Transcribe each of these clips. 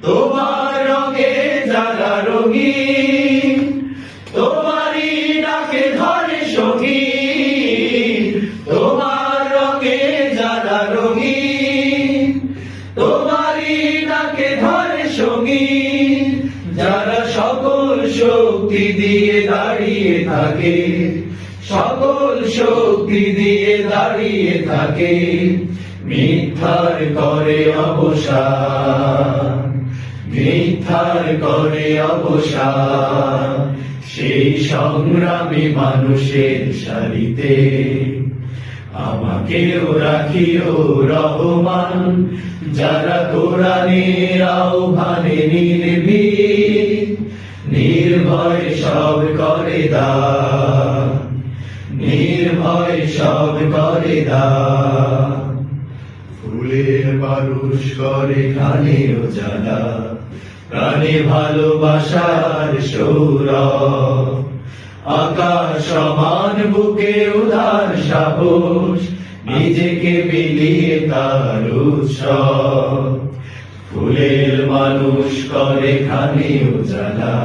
তোমার রঙে যারা রঙিন, তোমারই ডাকে ধরে সঙ্গীন। তোমার রঙে যারা রঙিন, তোমারই ডাকে ধরে সঙ্গীন। যারা সকল শক্তি দিয়ে দাঁড়িয়ে থাকে, সকল শক্তি দিয়ে দাঁড়িয়ে থাকে, মিথ্যার করে অবসান, মিথ্যার করে অবসান। সেই সংগ্রামী মানুষের সারিতে আমাকেও রাখিও রহমান, যারা কোরআনের আহ্বানে নির্ভীক, নির্ভয় সব করে দান, নির্ভয় সব করে দান। ফুলের মানুষ করে খানে উজালা, প্রাণে ভালোবাসার সৌরভ। আকাশ সমান বুকে উদার সাহস, নিজেকে বিলিয়ে তার উৎসব। ফুলের মানুষ করে খানে উজালা,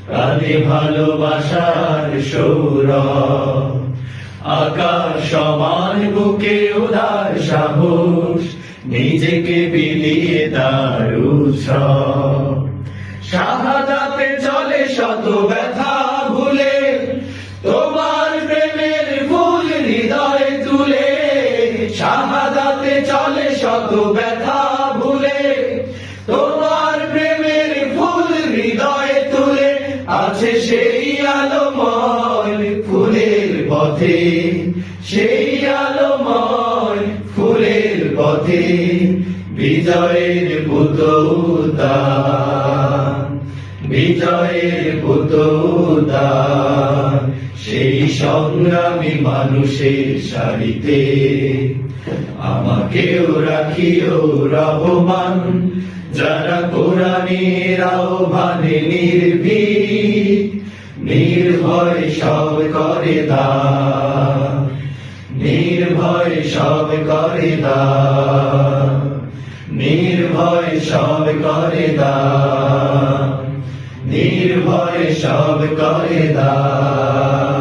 প্রাণে ভালোবাসার সৌরভ। আকাশ সমান বুকে উদার সাহস, নিজেকে বিলিয়ে তার উৎসব। শাহাদাতে চলে শত ব্যথা ভুলে, তোমার প্রেমের ফুল হৃদয়ে তুলে। শাহাদাতে চলে শত ব্যথা ভুলে, তোমার প্রেমের ফুল হৃদয়ে তুলে। আছে সেই আলোময় ফুলের পথে, সেই আলোময় ফুলের পথে, বিজয়ের পুতৌতা, বিজয়ের পুতৌতা। সেই সংগ্রামী মানুষের সারিতে আমাকেও রাখিও রহমান, যারা কোরআনের আহ্বানে নির্ভীক, নির্ভয় সব করে দান, নির্ভয় সব করে দান, নির্ভয় সব করে দান, নির্ভয় সব করে দান।